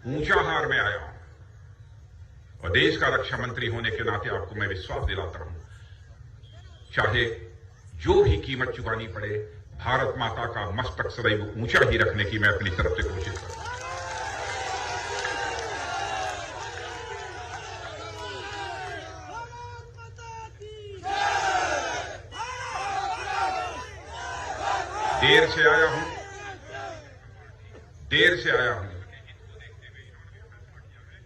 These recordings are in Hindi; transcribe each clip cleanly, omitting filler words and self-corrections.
ऊंचाहार में आया हूं और देश का रक्षा मंत्री होने के नाते आपको मैं विश्वास दिलाता हूं, चाहे जो भी कीमत चुकानी पड़े, भारत माता का मस्तक सदैव ऊंचा ही रखने की मैं अपनी तरफ से कोशिश करूंगा। देर से आया हूं,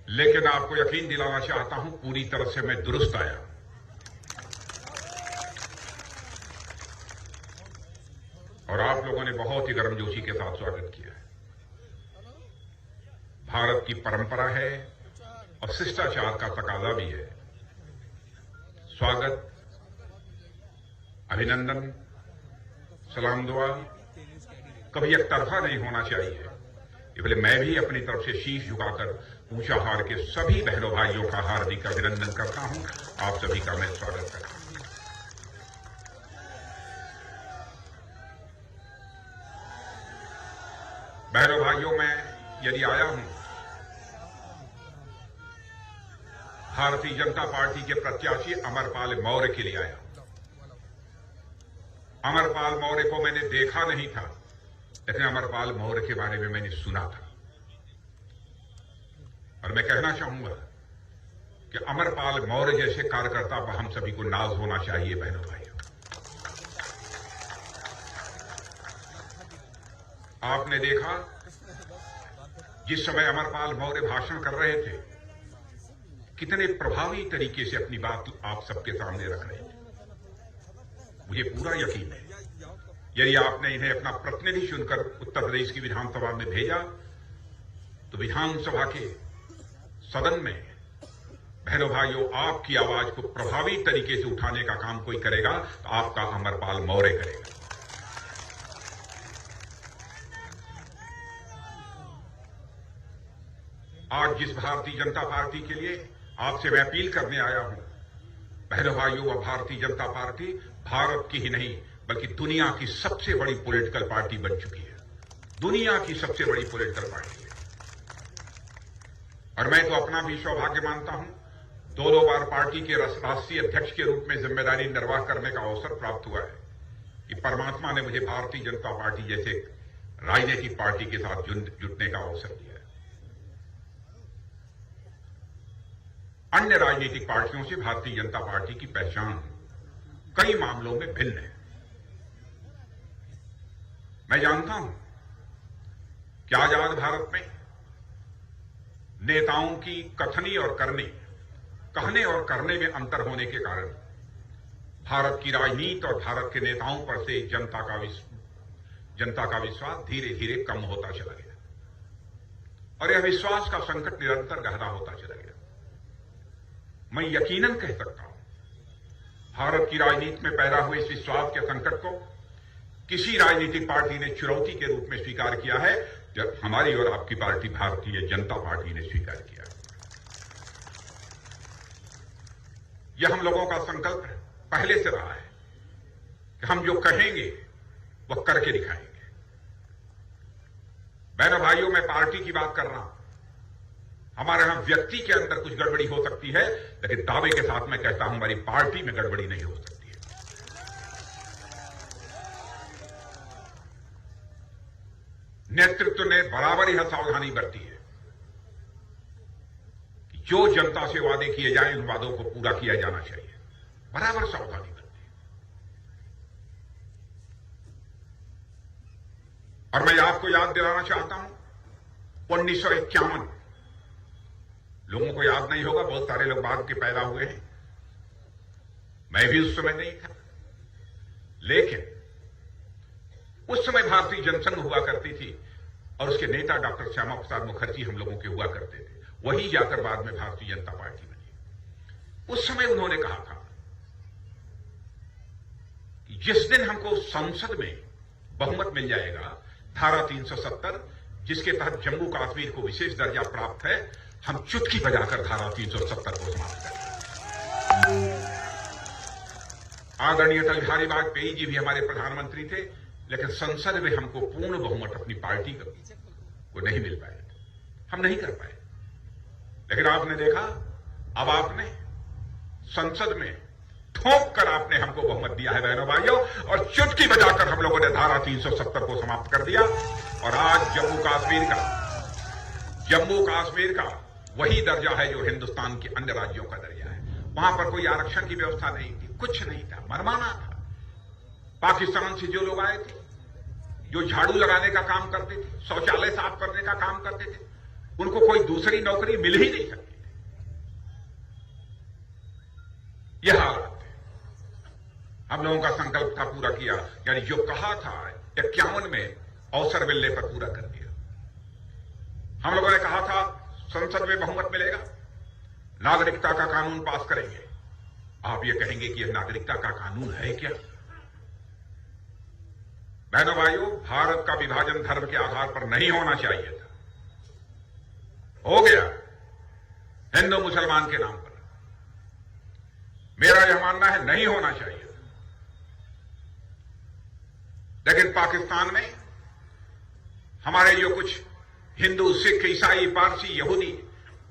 लेकिन आपको यकीन दिलाना चाहता हूं, पूरी तरह से मैं दुरुस्त आया। और आप लोगों ने बहुत ही गर्मजोशी के साथ स्वागत किया है। भारत की परंपरा है और शिष्टाचार का तकाजा भी है। स्वागत, अभिनंदन, सलाम दुआ कभी एक तरफा नहीं होना चाहिए। इसलिए मैं भी अपनी तरफ से शीश झुकाकर ऊंचाहार के सभी बहनों भाइयों का हार्दिक अभिनंदन करता हूं। आप सभी का मैं स्वागत करता हूं। बहनों भाइयों, मैं यदि आया हूं भारतीय जनता पार्टी के प्रत्याशी अमरपाल मौर्य के लिए आया हूं। अमरपाल मौर्य को मैंने देखा नहीं था, लेकिन अमरपाल मौर्य के बारे में मैंने सुना था। और मैं कहना चाहूंगा कि अमरपाल मौर्य जैसे कार्यकर्ता पर हम सभी को नाज होना चाहिए। बहनों भाइयों, आपने देखा जिस समय अमरपाल मौर्य भाषण कर रहे थे, कितने प्रभावी तरीके से अपनी बात आप सबके सामने रख रहे थे। मुझे पूरा यकीन है यदि आपने इन्हें अपना प्रतिनिधि चुनकर उत्तर प्रदेश की विधानसभा में भेजा, तो विधानसभा के सदन में बहनों भाइयों आपकी आवाज को प्रभावी तरीके से उठाने का काम कोई करेगा तो आपका अमरपाल मौर्य करेगा। आज जिस भारतीय जनता पार्टी के लिए आपसे मैं अपील करने आया हूं, बहनों भाइयों, वह भारतीय जनता पार्टी भारत की ही नहीं बल्कि दुनिया की सबसे बड़ी पॉलिटिकल पार्टी बन चुकी है। दुनिया की सबसे बड़ी पॉलिटिकल पार्टी है। और मैं तो अपना भी सौभाग्य मानता हूं, दो बार पार्टी के राष्ट्रीय अध्यक्ष के रूप में जिम्मेदारी निर्वाह करने का अवसर प्राप्त हुआ है कि परमात्मा ने मुझे भारतीय जनता पार्टी जैसे राजनीतिक पार्टी के साथ जुटने का अवसर दिया है। अन्य राजनीतिक पार्टियों से भारतीय जनता पार्टी की पहचान कई मामलों में भिन्न है। मैं जानता हूं कि आजाद भारत में नेताओं की कहने और करने में अंतर होने के कारण भारत की राजनीति और भारत के नेताओं पर से जनता का विश्वास धीरे धीरे कम होता चला गया और यह विश्वास का संकट निरंतर गहरा होता चला गया। मैं यकीनन कह सकता हूं, भारत की राजनीति में पैदा हुए इस विश्वास के संकट को किसी राजनीतिक पार्टी ने चुनौती के रूप में स्वीकार किया है, जब हमारी और आपकी पार्टी भारतीय जनता पार्टी ने स्वीकार किया। यह हम लोगों का संकल्प पहले से रहा है कि हम जो कहेंगे वह करके दिखाएंगे। बहनों भाइयों, मैं पार्टी की बात कर रहा हूं। हमारे यहां व्यक्ति के अंदर कुछ गड़बड़ी हो सकती है, लेकिन दावे के साथ मैं कहता हूं हमारी पार्टी में गड़बड़ी नहीं हो सकती है। नेतृत्व ने बराबर यह सावधानी बरती है कि जो जनता से वादे किए जाएं, उन वादों को पूरा किया जाना चाहिए। बराबर सावधानी बरती है। और मैं आपको याद दिलाना चाहता हूं, 1951, लोगों को याद नहीं होगा, बहुत सारे लोग बाद के पैदा हुए हैं, मैं भी उस समय नहीं था, लेकिन उस समय भारतीय जनसंघ हुआ करती थी और उसके नेता डॉक्टर श्यामा प्रसाद मुखर्जी हम लोगों के हुआ करते थे। वही जाकर बाद में भारतीय जनता पार्टी बनी। उस समय उन्होंने कहा था कि जिस दिन हमको संसद में बहुमत मिल जाएगा, धारा 370 जिसके तहत जम्मू कश्मीर को विशेष दर्जा प्राप्त है, हम चुटकी बजाकर धारा 370 को समाप्त करेंगे। आदरणीय अटल बिहारी वाजपेयी जी भी हमारे प्रधानमंत्री थे, लेकिन संसद में हमको पूर्ण बहुमत अपनी पार्टी को नहीं मिल पाया। हम नहीं कर पाए। लेकिन आपने देखा, अब आपने संसद में ठोक कर आपने हमको बहुमत दिया है बहनों भाइयों, और चुटकी बजाकर हम लोगों ने धारा 370 को समाप्त कर दिया। और आज जम्मू कश्मीर का वही दर्जा है जो हिंदुस्तान के अन्य राज्यों का दर्जा है। वहां पर कोई आरक्षण की व्यवस्था नहीं थी, कुछ नहीं था, मनमाना था। पाकिस्तान से जो लोग आए थे, जो झाड़ू लगाने का काम करते थे, शौचालय साफ करने का काम करते थे, उनको कोई दूसरी नौकरी मिल ही नहीं सकती। यह हालत है। हम लोगों का संकल्प था, पूरा किया, यानी जो कहा था 51 में अवसर मिलने पर पूरा कर दिया। हम लोगों ने कहा था संसद में बहुमत मिलेगा, नागरिकता का कानून पास करेंगे। आप ये कहेंगे कि यह नागरिकता का कानून है क्या? बहनों भाइयों, भारत का विभाजन धर्म के आधार पर नहीं होना चाहिए था, हो गया हिंदू मुसलमान के नाम पर। मेरा यह मानना है नहीं होना चाहिए। लेकिन पाकिस्तान में हमारे जो कुछ हिंदू, सिख, ईसाई, पारसी, यहूदी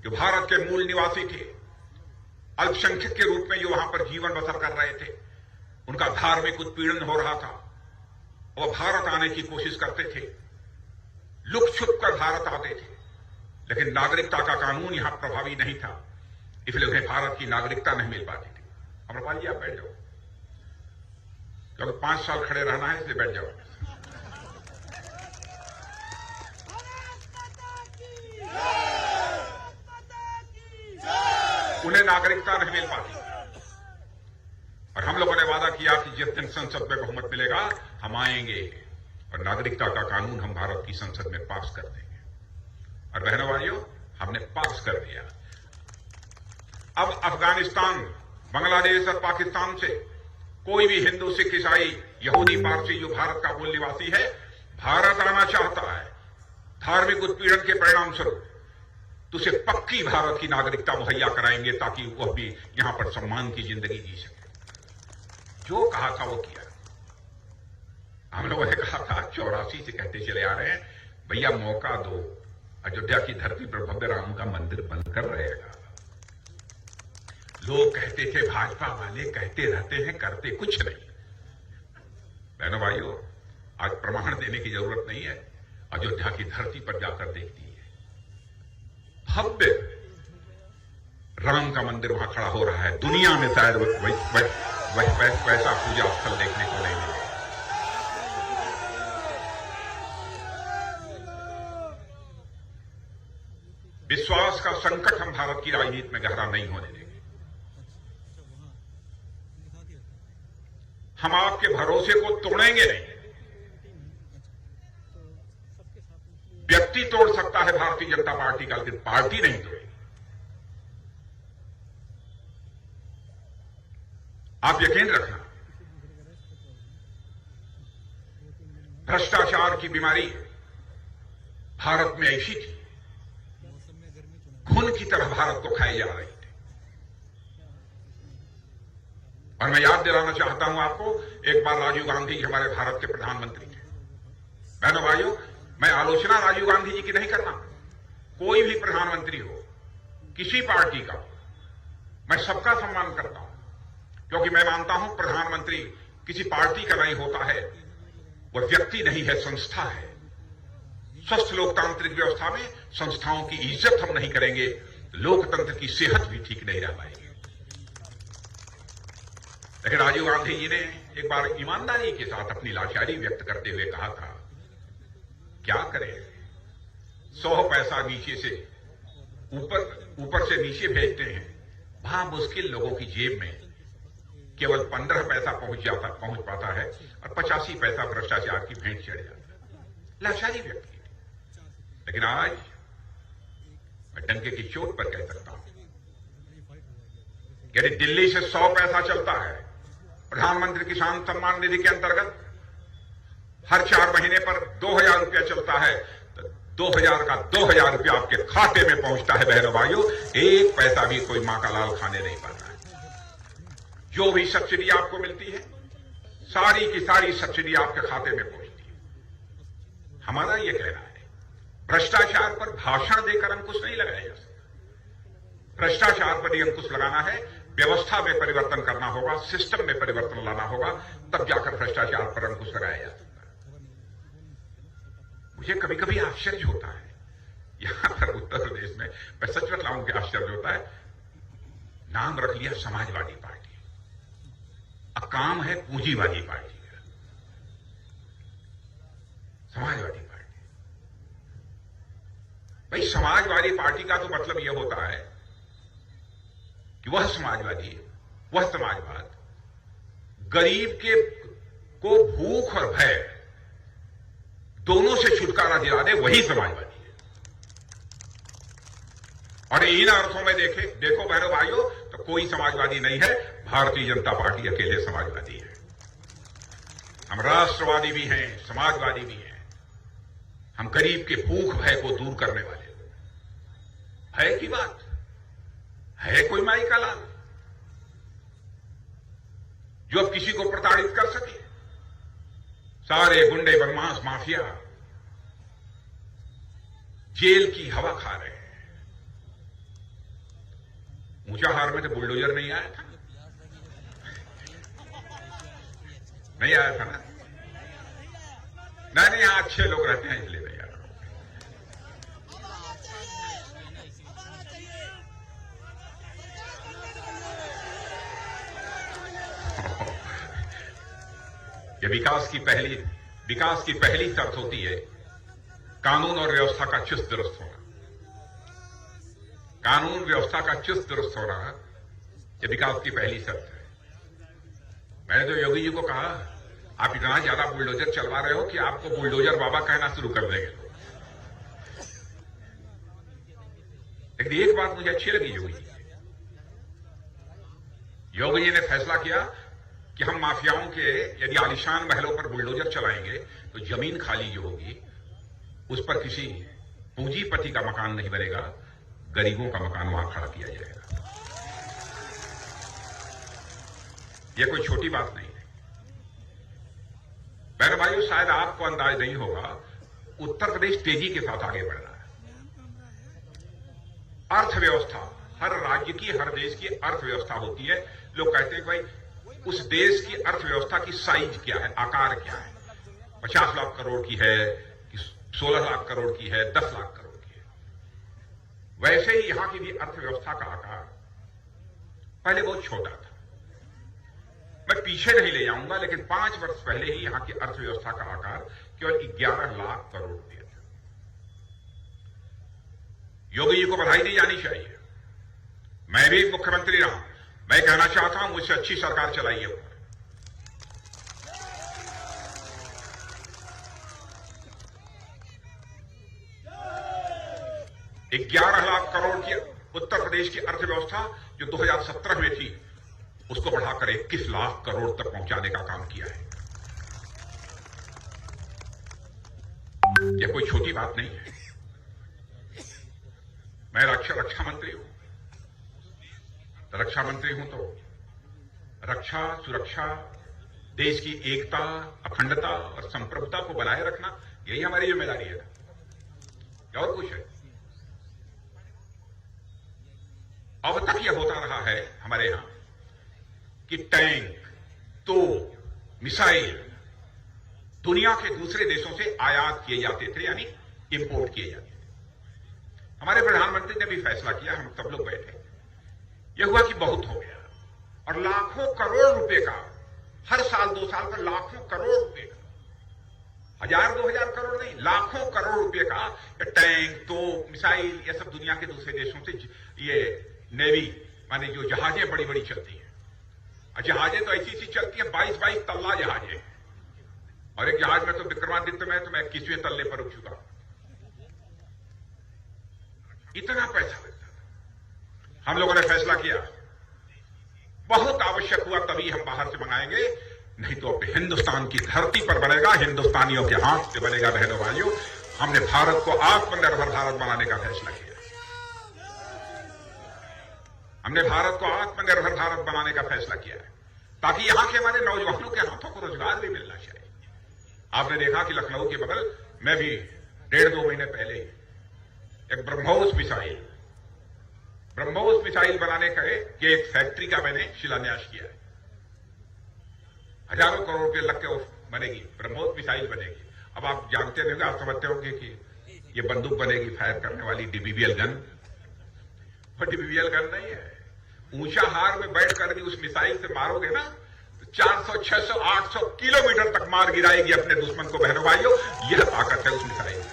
जो भारत के मूल निवासी थे, अल्पसंख्यक के रूप में जो वहां पर जीवन बसर कर रहे थे, उनका धार्मिक उत्पीड़न हो रहा था। वो भारत आने की कोशिश करते थे, लुक छुप कर भारत आते थे, लेकिन नागरिकता का कानून यहां प्रभावी नहीं था, इसलिए उन्हें भारत की नागरिकता नहीं मिल पाती थी। अमरपाल जी, आप बैठ जाओ, क्योंकि 5 साल खड़े रहना है, इसलिए बैठ जाओ। उन्हें नागरिकता नहीं मिल पाती, और हम लोगों ने वादा किया कि जिस दिन संसद में बहुमत मिलेगा हम आएंगे और नागरिकता का कानून हम भारत की संसद में पास कर देंगे। और बहनों भाइयों, हमने पास कर दिया। अब अफगानिस्तान, बांग्लादेश और पाकिस्तान से कोई भी हिंदू, सिख, ईसाई, यहूदी, पारसी जो भारत का मूल निवासी है, भारत आना चाहता है, धार्मिक उत्पीड़न के परिणाम स्वरूप तो उसे पक्की भारत की नागरिकता मुहैया कराएंगे, ताकि वह भी यहां पर सम्मान की जिंदगी जी सके। जो कहा था वो किया। हम लोगों ने कहा था 84 से कहते चले आ रहे हैं, भैया मौका दो, अयोध्या की धरती पर भव्य राम का मंदिर बनकर रहेगा। लोग कहते थे, भाजपा वाले कहते रहते हैं, करते कुछ नहीं। बहनों भाइयों, आज प्रमाण देने की जरूरत नहीं है, अयोध्या की धरती पर जाकर देखती है, भव्य राम का मंदिर वहां खड़ा हो रहा है। दुनिया में शायद वैसा पूजा स्थल देखने को नहीं मिलेगा। विश्वास का संकट हम भारत की राजनीति में गहरा नहीं होने देंगे। हम आपके भरोसे को तोड़ेंगे नहीं। व्यक्ति तोड़ सकता है भारतीय जनता पार्टी का, लेकिन पार्टी नहीं तोड़ेगी। आप यकीन रखना, भ्रष्टाचार की बीमारी भारत में ऐसी थी, खून की तरह भारत को खाई जा रही थी। और मैं याद दिलाना चाहता हूं आपको, एक बार राजीव गांधी हमारे भारत के प्रधानमंत्री थे। बहनों भाइयों, मैं आलोचना राजीव गांधी जी की नहीं करना। कोई भी प्रधानमंत्री हो, किसी पार्टी का, मैं सबका सम्मान करता हूं, क्योंकि मैं मानता हूं प्रधानमंत्री किसी पार्टी का नहीं होता है, वह व्यक्ति नहीं है, संस्था है। स्वस्थ लोकतांत्रिक व्यवस्था में संस्थाओं की इज्जत हम नहीं करेंगे, लोकतंत्र की सेहत भी ठीक नहीं रह पाएगी। लेकिन राजीव गांधी जी ने एक बार ईमानदारी के साथ अपनी लाचारी व्यक्त करते हुए कहा था, क्या करें, 100 पैसा नीचे से ऊपर से नीचे भेजते हैं, वहां मुश्किल लोगों की जेब में केवल 15 पैसा पहुंच पाता है, और 85 पैसा भ्रष्टाचार की भेंट चढ़ जाता है। लाचारी व्यक्ति। लेकिन आज मैं डंके की चोट पर कह सकता हूं, यदि दिल्ली से 100 पैसा चलता है प्रधानमंत्री किसान सम्मान निधि के अंतर्गत, हर 4 महीने पर 2000 रुपया चलता है, तो 2000 का 2000 रुपया आपके खाते में पहुंचता है। बहनों भाइयों, एक पैसा भी कोई मां का लाल खाने नहीं पड़ता है। जो भी सब्सिडी आपको मिलती है, सारी की सारी सब्सिडी आपके खाते में पहुंचती है। हमारा यह कहना है, भ्रष्टाचार पर भाषण देकर अंकुश नहीं लगाया जा सकता। भ्रष्टाचार पर ही अंकुश लगाना है, व्यवस्था में परिवर्तन करना होगा, सिस्टम में परिवर्तन लाना होगा, तब जाकर भ्रष्टाचार पर अंकुश लगाया जा सकता है। मुझे कभी कभी आश्चर्य होता है, यहां पर उत्तर प्रदेश में, मैं सच बताऊं कि आश्चर्य होता है, नाम रख लिया समाजवादी पार्टी, अब काम है पूंजीवादी पार्टी का। समाजवादी पार्टी, भाई समाजवादी पार्टी का तो मतलब यह होता है कि वह समाजवादी, वह समाजवाद गरीब को भूख और भय दोनों से छुटकारा दिला दे, वही समाजवादी है। और इन अर्थों में देखो बहनों भाइयों, तो कोई समाजवादी नहीं है, भारतीय जनता पार्टी अकेले समाजवादी है। हम राष्ट्रवादी भी हैं, समाजवादी भी हैं। हम गरीब के भूख भय को दूर करने वाले। भय की बात है कोई माई का लाल जो अब किसी को प्रताड़ित कर सके? सारे गुंडे बदमाश माफिया जेल की हवा खा रहे हैं। ऊंचाहार में तो बुलडोजर नहीं आया था, नहीं आया था ना? नहीं, यहां अच्छे लोग रहते हैं इसलिए नहीं आ रहा। ये विकास की पहली शर्त होती है कानून और व्यवस्था का चुस्त दुरुस्त होना। कानून व्यवस्था का चुस्त दुरुस्त होना ये विकास की पहली शर्त है। मैंने तो योगी जी को कहा, आप इतना ज्यादा बुलडोजर चलवा रहे हो कि आपको बुलडोजर बाबा कहना शुरू कर देंगे। लेकिन एक बात मुझे अच्छी लगी योगी जी ने फैसला किया कि हम माफियाओं के यदि आलिशान महलों पर बुलडोजर चलाएंगे तो जमीन खाली जो होगी उस पर किसी पूंजीपति का मकान नहीं बनेगा, गरीबों का मकान वहां खड़ा किया जाएगा। यह कोई छोटी बात नहीं है बहनों भाइयों। शायद आपको अंदाज नहीं होगा, उत्तर प्रदेश तेजी के साथ आगे बढ़ रहा है। अर्थव्यवस्था, हर राज्य की, हर देश की अर्थव्यवस्था होती है। लोग कहते हैं कि भाई उस देश की अर्थव्यवस्था की साइज क्या है, आकार क्या है, 50 लाख करोड़ की है कि 16 लाख करोड़ की है, 10 लाख करोड़ की है। वैसे ही यहां की भी अर्थव्यवस्था का आकार पहले बहुत छोटा था। मैं पीछे नहीं ले जाऊंगा, लेकिन 5 वर्ष पहले ही यहां की अर्थव्यवस्था का आकार केवल 11 लाख करोड़ रुपये था। योगी जी को बधाई दी जानी चाहिए। मैं भी मुख्यमंत्री रहा, मैं कहना चाहता हूं मुझसे अच्छी सरकार चलाइए। 11 लाख करोड़ की उत्तर प्रदेश की अर्थव्यवस्था जो 2017 में थी, उसको बढ़ाकर 21 लाख करोड़ तक पहुंचाने का काम किया है। यह कोई छोटी बात नहीं है। मैं रक्षा मंत्री हूं। रक्षा मंत्री हूं तो रक्षा, सुरक्षा, देश की एकता, अखंडता और संप्रभुता को बनाए रखना, यही हमारी जिम्मेदारी है। और कुछ है? अब तक यह होता रहा है हमारे यहां कि टैंक, तोप, मिसाइल दुनिया के दूसरे देशों से आयात किए जाते थे, यानी इंपोर्ट किए जाते थे। हमारे प्रधानमंत्री ने भी फैसला किया, हम सब लोग बैठे, यह हुआ कि बहुत हो गया और लाखों करोड़ रुपए का, हर साल 2 साल पर लाखों करोड़ रुपए का, 1000-2000 करोड़ नहीं, लाखों करोड़ रुपए का टैंक, तोप, मिसाइल, यह सब दुनिया के दूसरे देशों से, ये नेवी माने जो जहाजें बड़ी बड़ी चलती हैं, और जहाजें तो ऐसी चलती हैं, 22 तल्ला जहाजें, और एक जहाज में तो विक्रमादित्य में तो मैं 21वें तल्ले पर उठ चुका। इतना पैसा लगता था। हम लोगों ने फैसला किया, बहुत आवश्यक हुआ तभी हम बाहर से मंगाएंगे, नहीं तो अब हिंदुस्तान की धरती पर बनेगा, हिंदुस्तानियों के हाथ से बनेगा। बहनों भाइयों, हमने भारत को आत्मनिर्भर भारत बनाने का फैसला किया। हमने भारत को आत्मनिर्भर भारत बनाने का फैसला किया है, ताकि यहां के हमारे नौजवानों के हाथों को रोजगार भी मिलना चाहिए। आपने देखा कि लखनऊ के बगल मैं भी 1.5-2 महीने पहले एक ब्रह्मोस मिसाइल बनाने का एक फैक्ट्री का मैंने शिलान्यास किया है। हजारों करोड़ रुपए लग के बनेगी, ब्रह्मोस मिसाइल बनेगी। अब आप जानते होंगे, आप समझते होंगे कि ये बंदूक बनेगी फायर करने वाली डीबीबीएल गन, और डीबीबीएल गन नहीं है। ऊंचा हार में बैठकर भी उस मिसाइल से मारोगे ना तो 400, 600, 800 किलोमीटर तक मार गिराएगी अपने दुश्मन को। बहनों भाइयों, यह ताकत है उस मिसाइल में।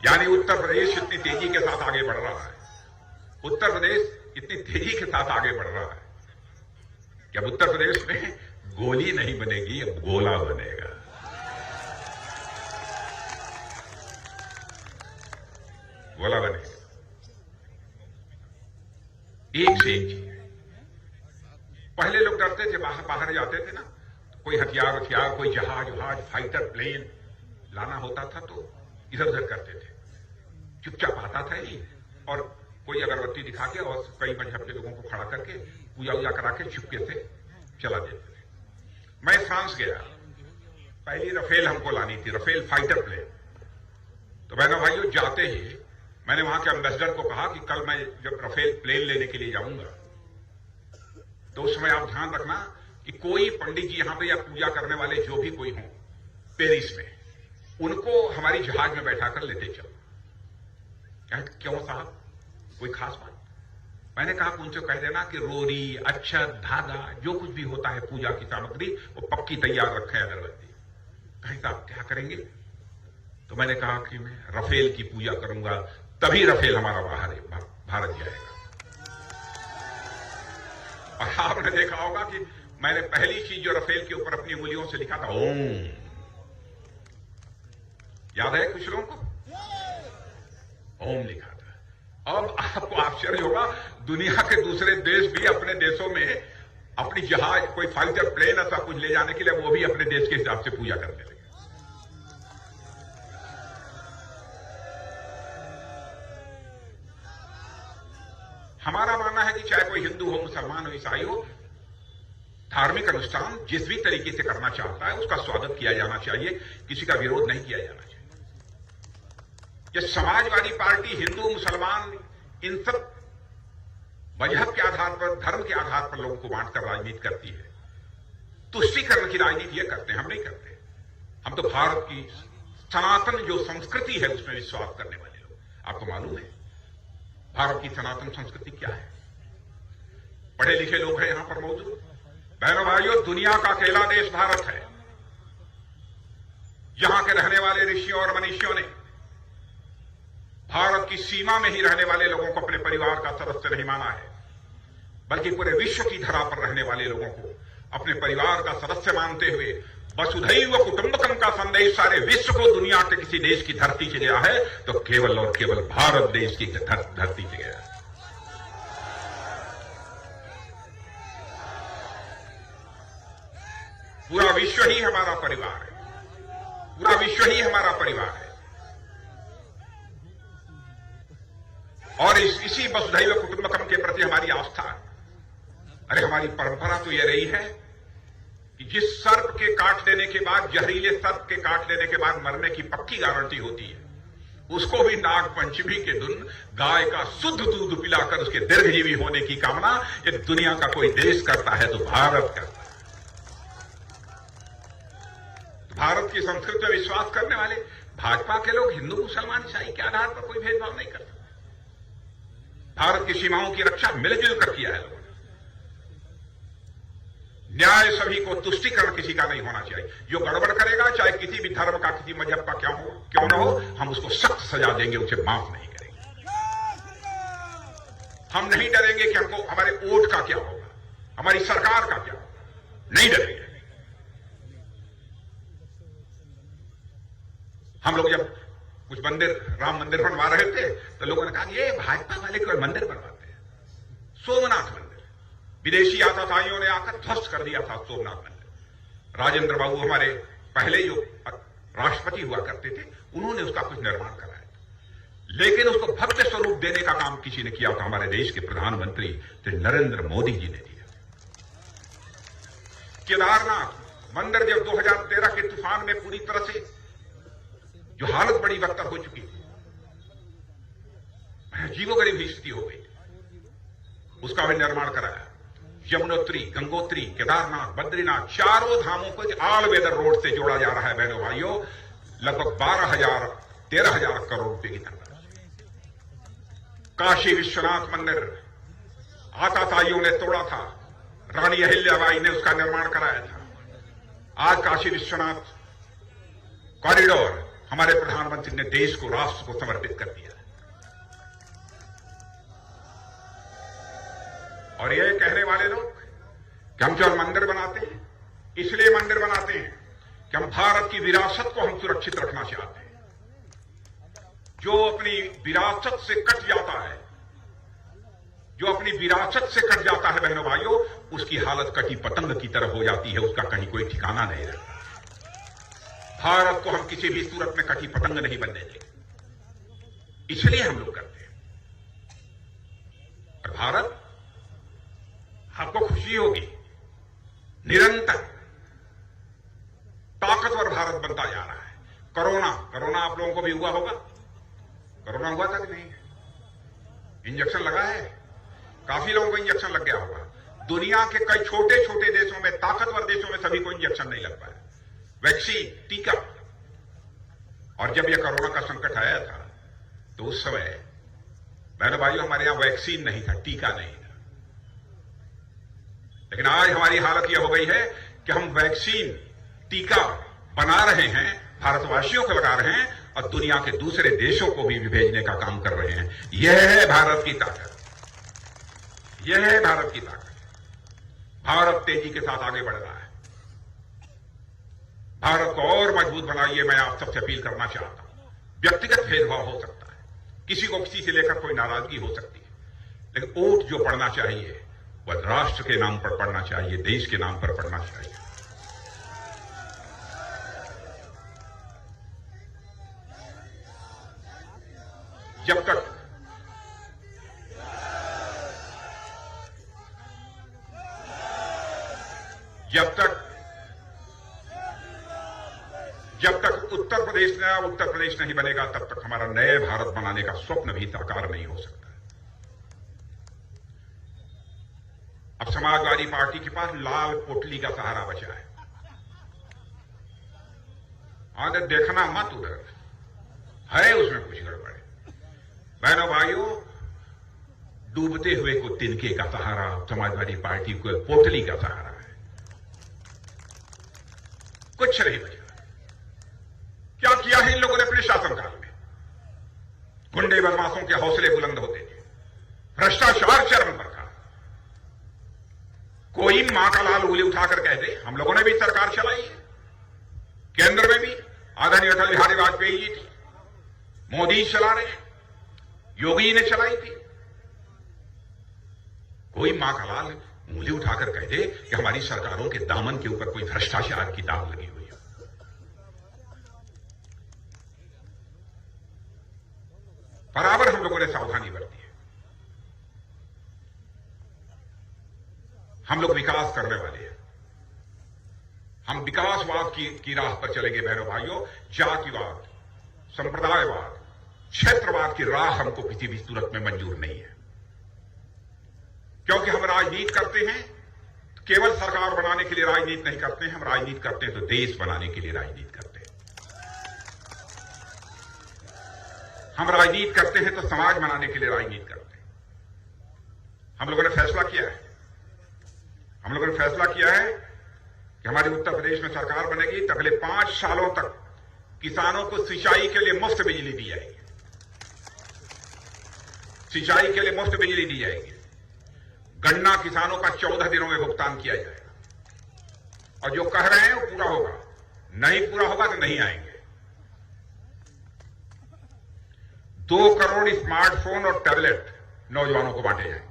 यानी उत्तर प्रदेश इतनी तेजी के साथ आगे बढ़ रहा है, उत्तर प्रदेश इतनी तेजी के साथ आगे बढ़ रहा है कि अब उत्तर प्रदेश में गोली नहीं बनेगी, अब गोला बनेगा। गोला बनेगा, एक से एक चीज। पहले लोग डरते थे, बाहर जाते थे ना, तो कोई हथियार, कोई जहाज, फाइटर प्लेन लाना होता था तो इधर उधर करते थे, चुपचाप आता था ही, और कोई अगरबत्ती दिखा के और कई मजहब के लोगों को खड़ा करके पूजा वूजा करा के चुपके से चला देते थे। मैं फ्रांस गया, पहली रफेल हमको लानी थी, रफेल फाइटर प्लेन। तो बहनों भाइयों, जाते ही मैंने वहां के एम्बेसडर को कहा कि कल मैं जब रफेल प्लेन लेने के लिए जाऊंगा तो उस समय आप ध्यान रखना कि कोई पंडित जी यहां पे या पूजा करने वाले जो भी कोई हों पेरिस में, उनको हमारी जहाज में बैठाकर लेते चलो। क्यों साहब, कोई खास बात? मैंने कहा कि उनसे कह देना कि रोरी, अक्षत, धागा, जो कुछ भी होता है पूजा की सामग्री, वो पक्की तैयार रखे अगरबत्ती। कहीं साहब क्या करेंगे? तो मैंने कहा कि मैं रफेल की पूजा करूंगा, तभी रफेल हमारा भारत जाएगा। और आपने देखा होगा कि मैंने पहली चीज जो रफेल के ऊपर अपनी उंगलियों से लिखा था, ओम। याद है कुछ लोगों को? ओम लिखा था। अब आपको आश्चर्य होगा, दुनिया के दूसरे देश भी अपने देशों में अपनी जहाज, कोई फाइटर प्लेन ऐसा कुछ ले जाने के लिए वो भी अपने देश के हिसाब से पूजा करने लगे। हमारा मानना है कि चाहे कोई हिंदू हो, मुसलमान हो, ईसाई हो, धार्मिक अनुष्ठान जिस भी तरीके से करना चाहता है उसका स्वागत किया जाना चाहिए, किसी का विरोध नहीं किया जाना चाहिए। ये समाजवादी पार्टी हिंदू, मुसलमान, इन सब मजहब के आधार पर, धर्म के आधार पर लोगों को बांटकर राजनीति करती है, तुष्टीकरण की राजनीति ये करते हैं, हम नहीं करते। हम तो भारत की सनातन जो संस्कृति है उसमें विश्वास करने वाले लोग। आपको मालूम है भारत की सनातन संस्कृति क्या है? पढ़े लिखे लोग हैं यहां पर मौजूद। बहनों भाइयों, दुनिया का अकेला देश भारत है यहां के रहने वाले ऋषियों और मनीषियों ने भारत की सीमा में ही रहने वाले लोगों को अपने परिवार का सदस्य नहीं माना है, बल्कि पूरे विश्व की धरा पर रहने वाले लोगों को अपने परिवार का सदस्य मानते हुए वसुधैव कुटुंबकम का संदेश सारे विश्व को दुनिया के किसी देश की धरती से गया है तो केवल और केवल भारत देश की धरती से गया है। पूरा विश्व ही हमारा परिवार है, पूरा विश्व ही हमारा परिवार है। और इसी वसुधैव कुटुंबकम के प्रति हमारी आस्था, अरे हमारी परंपरा तो यह रही है कि जिस सर्प के काट लेने के बाद, जहरीले सर्प के काट लेने के बाद मरने की पक्की गारंटी होती है, उसको भी नाग पंचमी के दिन गाय का शुद्ध दूध पिलाकर उसके दीर्घजीवी होने की कामना ये दुनिया का कोई देश करता है तो भारत करता है। तो भारत की संस्कृति में विश्वास करने वाले भाजपा के लोग हिंदू, मुसलमान, ईसाई के आधार पर कोई भेदभाव नहीं करते। भारत की सीमाओं की रक्षा मिलजुल कर किया है लोगों ने। न्याय सभी को, तुष्टीकरण किसी का नहीं होना चाहिए। जो गड़बड़ करेगा, चाहे किसी भी धर्म का, किसी मजहब का क्यों न हो, हम उसको सख्त सजा देंगे, उसे माफ नहीं करेंगे। हम नहीं डरेंगे कि हमको हमारे वोट का क्या होगा, हमारी सरकार का क्या होगा, नहीं डरेंगे। हम लोग जब कुछ मंदिर, राम मंदिर बनवा रहे थे तो लोगों ने कहा ये भाजपा वाले कोई मंदिर बनवाते हैं। सोमनाथ मंदिर, विदेशी आतताइयों ने आकर ध्वस्त कर दिया था सोमनाथ मंदिर। राजेंद्र बाबू हमारे पहले जो राष्ट्रपति हुआ करते थे, उन्होंने उसका कुछ निर्माण कराया था, लेकिन उसको भव्य स्वरूप देने का काम किसी ने किया था, हमारे देश के प्रधानमंत्री श्री नरेंद्र मोदी जी ने दिया। केदारनाथ मंदिर जब 2013 के तूफान में पूरी तरह से जो हालत बड़ी बदतर हो चुकी थी, जीवोगरीब स्थिति हो गई, उसका भी निर्माण कराया। यमुनोत्री, गंगोत्री, केदारनाथ, बद्रीनाथ, चारों धामों को ऑल वेदर रोड से जोड़ा जा रहा है बहनों भाइयों, लगभग 13,000 करोड़ रुपए की धनराशि। काशी विश्वनाथ मंदिर आताताइयों ने तोड़ा था, रानी अहिल्याबाई ने उसका निर्माण कराया था। आज काशी विश्वनाथ कॉरिडोर हमारे प्रधानमंत्री ने देश को, राष्ट्र को समर्पित कर दिया। और ये कहने वाले लोग कि हम जो मंदिर बनाते हैं, इसलिए मंदिर बनाते हैं कि हम भारत की विरासत को हम सुरक्षित रखना चाहते हैं। जो अपनी विरासत से कट जाता है, जो अपनी विरासत से कट जाता है बहनों भाइयों, उसकी हालत कटी पतंग की तरह हो जाती है, उसका कहीं कोई ठिकाना नहीं रहता। भारत को हम किसी भी सूरत में कटी पतंग नहीं बनने देंगे, इसलिए हम लोग करते हैं। और भारत, आपको खुशी होगी, निरंतर ताकतवर भारत बनता जा रहा है। कोरोना आप लोगों को भी हुआ होगा, कोरोना हुआ था कि नहीं? इंजेक्शन लगा है, काफी लोगों को इंजेक्शन लग गया होगा। दुनिया के कई छोटे छोटे देशों में, ताकतवर देशों में सभी को इंजेक्शन नहीं लग पाया, वैक्सीन, टीका। और जब यह कोरोना का संकट आया था तो उस समय बहनों भाइयों हमारे यहां वैक्सीन नहीं था, टीका नहीं था। लेकिन आज हमारी हालत यह हो गई है कि हम वैक्सीन, टीका बना रहे हैं, भारतवासियों को लगा रहे हैं और दुनिया के दूसरे देशों को भी भेजने का काम कर रहे हैं। यह है भारत की ताकत, यह है भारत की ताकत। भारत तेजी के साथ आगे बढ़ रहा है। भारत को और मजबूत बनाइए, मैं आप सबसे अपील करना चाहता हूं। व्यक्तिगत भेदभाव हो सकता है, किसी को किसी से लेकर कोई नाराजगी हो सकती है, लेकिन वोट जो पड़ना चाहिए वह राष्ट्र के नाम पर पड़ना चाहिए, देश के नाम पर पड़ना चाहिए। जब तक उत्तर प्रदेश नहीं बनेगा, तब तक हमारा नए भारत बनाने का स्वप्न भी साकार नहीं हो सकता। अब समाजवादी पार्टी के पास लाल पोटली का सहारा बचा है। आगे देखना मत, उधर है उसमें कुछ गड़बड़। बहनों भाइयों, डूबते हुए को तिनके का सहारा समाजवादी पार्टी को पोटली का सहारा है, कुछ नहीं बचा। क्या किया है इन लोगों ने अपने शासनकाल में? गुंडे बदमाशों के हौसले बुलंद होते थे, भ्रष्टाचार चरम पर था। कोई मां का लाल उंगली उठाकर कह दे, हम लोगों ने भी सरकार चलाई है, केंद्र में भी आदरणीय अटल बिहारी वाजपेयी जी थी, मोदी चला रहे हैं, योगी ने चलाई थी। कोई मां का लाल उंगली उठाकर कह दे कि हमारी सरकारों के दामन के ऊपर कोई भ्रष्टाचार की दाग लगी हुई है। बराबर हम लोगों ने सावधानी बरती है। हम लोग विकास करने वाले हैं, हम विकासवाद की राह पर चलेंगे बहनों भाइयों। जातिवाद, संप्रदायवाद, क्षेत्रवाद की राह हमको किसी भी सूरत में मंजूर नहीं है, क्योंकि हम राजनीति करते हैं केवल सरकार बनाने के लिए राजनीति नहीं करते हैं, हम राजनीति करते हैं तो देश बनाने के लिए राजनीति करते हैं। हम राजनीति करते हैं तो समाज बनाने के लिए राजनीति करते हैं। हम लोगों ने फैसला किया है, हम लोगों ने फैसला किया है कि हमारी उत्तर प्रदेश में सरकार बनेगी तो अगले 5 सालों तक किसानों को सिंचाई के लिए मुफ्त बिजली दी जाएगी, सिंचाई के लिए मुफ्त बिजली दी जाएगी। गन्ना किसानों का 14 दिनों में भुगतान किया जाएगा, और जो कह रहे हैं वो पूरा होगा, नहीं पूरा होगा तो नहीं आएंगे। 2 करोड़ स्मार्टफोन और टैबलेट नौजवानों को बांटे जाएंगे।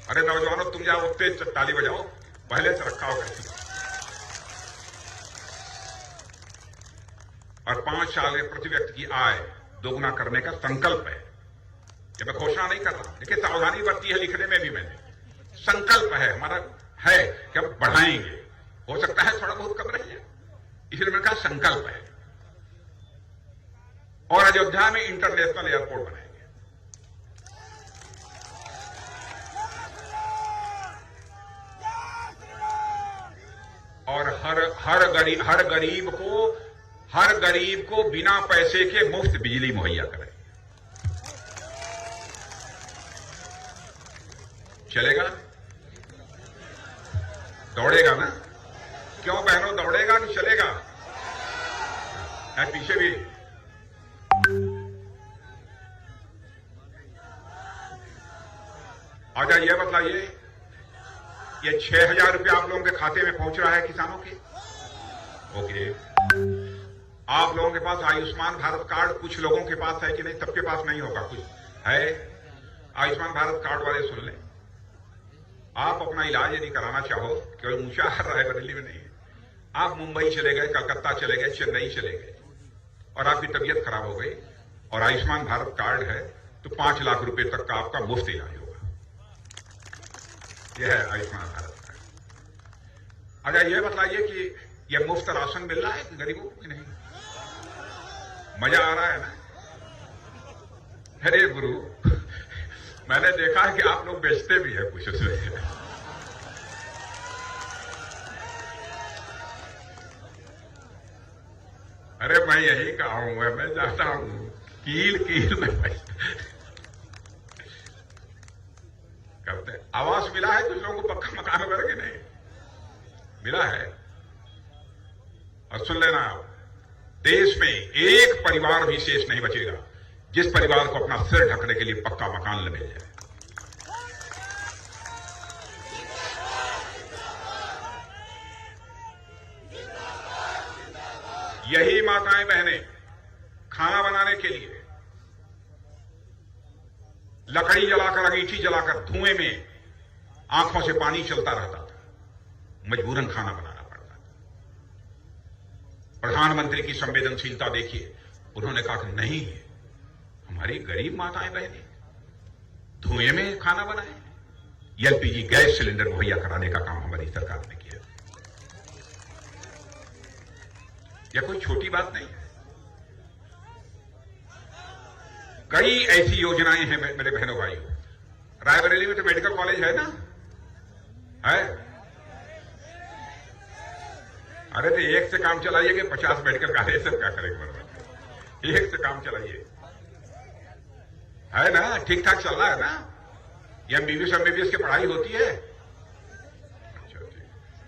अरे नौजवानों, तुम जाओ तेज ताली बजाओ, पहले से रखा होगा। और 5 साल में प्रति व्यक्ति की आय दोगुना करने का संकल्प है। ये मैं घोषणा नहीं कर रहा, देखिए सावधानी बरती है लिखने में भी, मैंने संकल्प है, हमारा है कि अब बढ़ाएंगे, हो सकता है थोड़ा बहुत कम रह जाए, इसलिए मैंने कहा संकल्प है। और अयोध्या में इंटरनेशनल एयरपोर्ट बनाएंगे और हर गरीब को बिना पैसे के मुफ्त बिजली मुहैया करें। चलेगा? दौड़ेगा ना? क्यों बहनों, दौड़ेगा कि चलेगा? है पीछे भी। अच्छा ये बताइए, ये 6,000 रुपया आप लोगों के खाते में पहुंच रहा है किसानों के? ओके। आप लोगों के पास आयुष्मान भारत कार्ड कुछ लोगों के पास है कि नहीं? सबके पास नहीं होगा, कुछ है। आयुष्मान भारत कार्ड वाले सुन लें, आप अपना इलाज यदि कराना चाहो, केवल ऊंचा रायबरेली में नहीं है, आप मुंबई चले गए, कलकत्ता चले गए, चेन्नई चले गए और आपकी तबीयत खराब हो गई और आयुष्मान भारत कार्ड है तो 5 लाख रुपए तक का आपका मुफ्त इलाज होगा। यह है आयुष्मान भारत कार्ड। अच्छा यह बताइए कि यह मुफ्त राशन मिल रहा है गरीबों को कि नहीं? मजा आ रहा है ना? अरे गुरु, मैंने देखा है कि आप लोग बेचते भी है कुछ उसमें। अरे मैं यही कहा हूं, मैं चाहता हूं कील में करते हैं। आवास मिला है कुछ लोगों को, पक्का मकान वगैरह के नहीं मिला है? और सुन लेना आप, देश में एक परिवार भी शेष नहीं बचेगा जिस परिवार को अपना सिर ढकने के लिए पक्का मकान न मिल जाए। यही माताएं बहनें खाना बनाने के लिए लकड़ी जलाकर, अंगीठी जलाकर, धुएं में आंखों से पानी चलता रहता था, मजबूरन खाना बनाना पड़ता था। प्रधानमंत्री की संवेदनशीलता देखिए, उन्होंने कहा कि नहीं, हमारी गरीब माताएं बहनें धुएं में खाना बनाए। एलपीजी गैस सिलेंडर मुहैया कराने का काम हमारी सरकार ने किया। यह कोई छोटी बात नहीं है। कई ऐसी योजनाएं हैं मेरे बहनों भाइयों। रायबरेली में तो मेडिकल कॉलेज है ना? है? अरे तो एक से काम चलाइए कि 50 मेडिकल कॉलेज सब क्या करेंगे? एक से काम चलाइए, है ना? ठीक ठाक चल रहा है ना? एमबीबीएस की पढ़ाई होती है? अच्छा ठीक।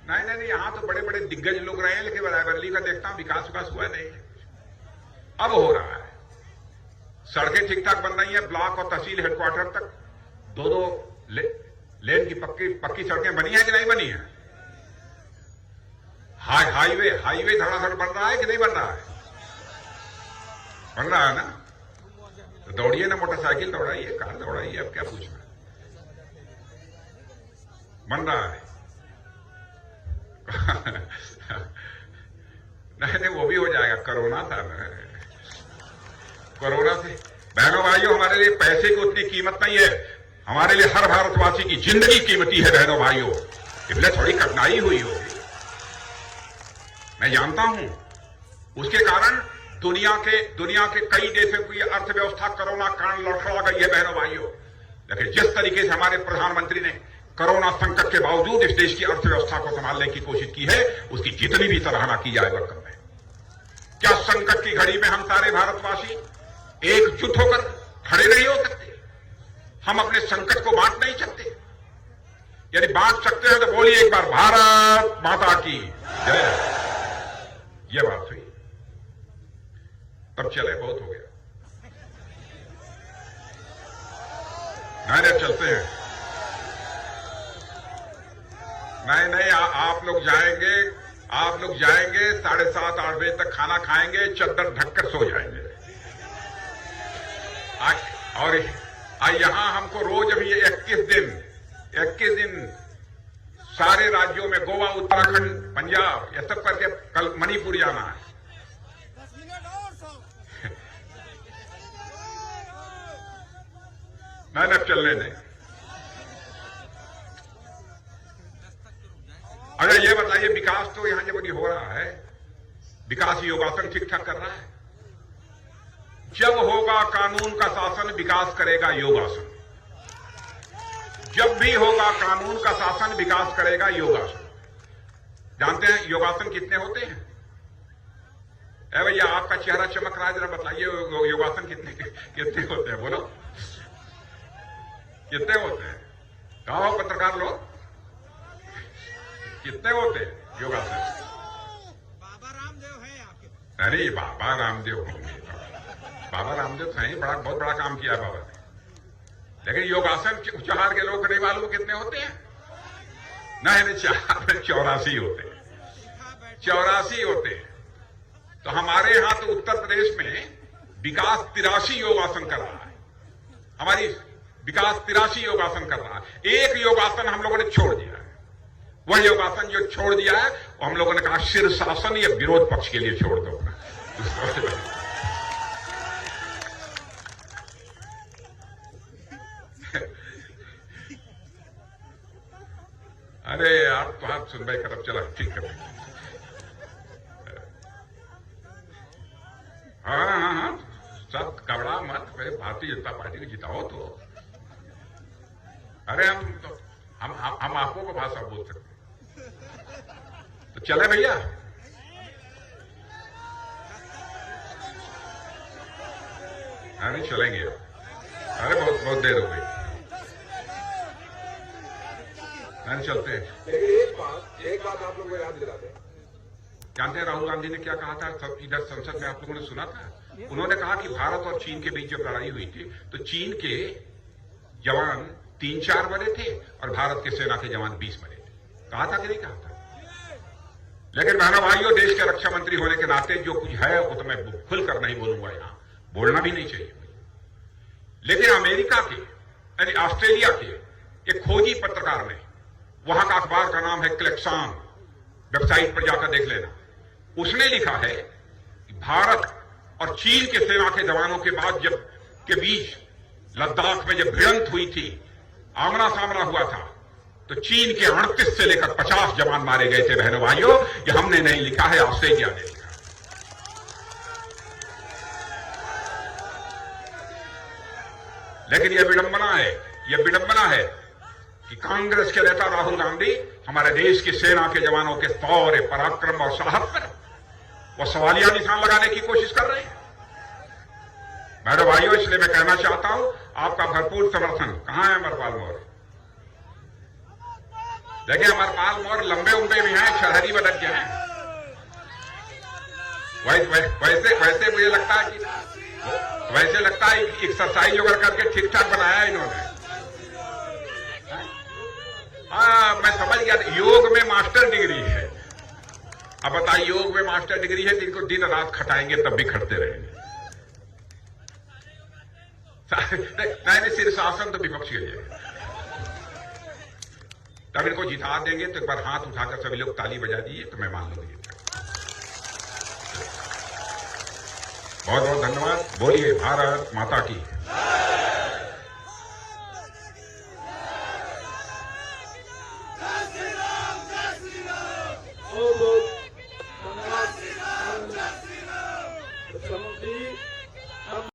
नहीं, यहां तो बड़े बड़े दिग्गज लोग रहे हैं, लेकिन रायबरेली का देखता हूं विकास हुआ नहीं। अब हो रहा है, सड़कें ठीक ठाक बन रही हैं, ब्लॉक और तहसील हेडक्वार्टर तक 2-2 लेन की पक्की सड़कें बनी है कि नहीं बनी है? हाईवे धड़ाधड़ बन रहा है कि नहीं बन रहा है? बन रहा है ना? तो दौड़िए ना, मोटरसाइकिल दौड़ाइए, कार दौड़ाइए, अब क्या पूछना। बन रहा है। नहीं, वो भी हो जाएगा, कोरोना था ना। कोरोना से बहनों भाइयों, हमारे लिए पैसे की उतनी कीमत नहीं है, हमारे लिए हर भारतवासी की जिंदगी कीमती है बहनों भाइयों। इसलिए थोड़ी कठिनाई हुई होगी, मैं जानता हूं। उसके कारण दुनिया के कई देशों की अर्थव्यवस्था कोरोना कारण लड़खड़ा गई है बहनों भाइयों। लेकिन जिस तरीके से हमारे प्रधानमंत्री ने कोरोना संकट के बावजूद इस देश की अर्थव्यवस्था को संभालने की कोशिश की है, उसकी जितनी भी सराहना की जाए वह कम है। क्या संकट की घड़ी में हम सारे भारतवासी एकजुट होकर खड़े नहीं हो सकते? हम अपने संकट को बांट नहीं सकते? यदि बांट सकते हैं तो बोलिए एक बार, भारत माता की जय। यह बात हुई। तब चले, बहुत हो गया। नहीं, चलते हैं। नहीं, आप लोग जाएंगे 7:30-8 बजे तक खाना खाएंगे, चद्दर ढककर सो जाएंगे। और यहां हमको रोज अभी 21 दिन सारे राज्यों में, गोवा, उत्तराखंड, पंजाब, ये सब करके कल मणिपुर जाना है। नहीं, चलने दें। अच्छा ये बताइए, विकास तो यहां जब हो रहा है, विकास योगासन ठीक ठाक कर रहा है? जब होगा कानून का शासन, विकास करेगा योगासन। जब भी होगा कानून का शासन, विकास करेगा योगासन। जानते हैं योगासन कितने होते हैं? ए भैया, आपका चेहरा चमक रहा है, जरा बताइए योगासन कितने होते हैं? बोलो, कितने होते हैं? कहा हो पत्रकार लोग, कितने होते हैं योगासन? बाबा रामदेव है आपके पास? अरे बाबा रामदेव होंगे, बाबा रामदेव तो हैं, बहुत बड़ा काम किया बाबा ने। लेकिन योगासन उच्चाहार के लोग नहीं मालूम कितने होते हैं? नहीं, 84 होते हैं, 84 होते हैं। तो हमारे यहां तो उत्तर प्रदेश में विकास 83 योगासन कर रहा है। हमारी विकास 83 योगासन कर रहा है। एक योगासन हम लोगों ने छोड़ दिया है। वह योगासन जो छोड़ दिया है वो हम लोगों ने कहा शीर्षासन या विरोध पक्ष के लिए छोड़ दो। अरे आप तो हाथ सुनवाई करब, चला ठीक है। हाँ, सब घबरा मत, भारतीय जनता पार्टी को जिताओ तो। अरे हम आपको को भाषा बोल सकते हैं, तो चले भैया। नहीं चलेंगे, अरे बहुत देर हो गई, नहीं चलते। लेकिन एक बात आप लोग को याद दिला दें। जानते हैं राहुल गांधी ने क्या कहा था? सब इधर संसद में आप लोगों ने सुना था। उन्होंने कहा कि भारत और चीन के बीच जब लड़ाई हुई थी तो चीन के जवान 3-4 मरे थे और भारत के सेना के जवान 20 मरे थे। कहा था कि नहीं कहा था? लेकिन बहनों भाइयों, देश के रक्षा मंत्री होने के नाते जो कुछ है वो तो मैं खुलकर नहीं बोलूंगा, यहां बोलना भी नहीं चाहिए। लेकिन अमेरिका के यानी ऑस्ट्रेलिया के एक खोजी पत्रकार ने, वहां का अखबार का नाम है क्लेक्सान, वेबसाइट पर जाकर देख लेना, उसने लिखा है कि भारत और चीन के सेना के जवानों के बाद जब के बीच लद्दाख में जब भिड़ंत हुई थी, आमना सामना हुआ था, तो चीन के 38 से लेकर 50 जवान मारे गए थे। बहनों भाइयों, ये हमने नहीं लिखा है, ऑस्ट्रेलिया ने लिखा। लेकिन यह विडंबना है कि कांग्रेस के नेता राहुल गांधी हमारे देश की सेना के जवानों के शौर्य, पराक्रम और साहस पर वो सवालिया निशान लगाने की कोशिश कर रहे हैं। मेरे भाइयों, इसलिए मैं कहना चाहता हूं, आपका भरपूर समर्थन। कहां है अमरपाल मौर्य? देखिए, अमरपाल मौर्य लंबे उम्बे भी हैं, शहरी बदल के हैं। वैसे मुझे लगता है कि एक्सरसाइज वगैरह करके ठीक ठाक बनाया है इन्होंने। मैं समझ गया, योग में मास्टर डिग्री है। अब बताइए, योग में मास्टर डिग्री है, जिनको दिन रात खटाएंगे तब भी खटते रहेंगे। नहीं, शीर्षासन तो विपक्ष के लिए। तब इनको जिता देंगे तो एक बार हाथ उठाकर सभी लोग ताली बजा दीजिए तो मैं मान लूंगी। बहुत बहुत धन्यवाद। बोलिए भारत माता की।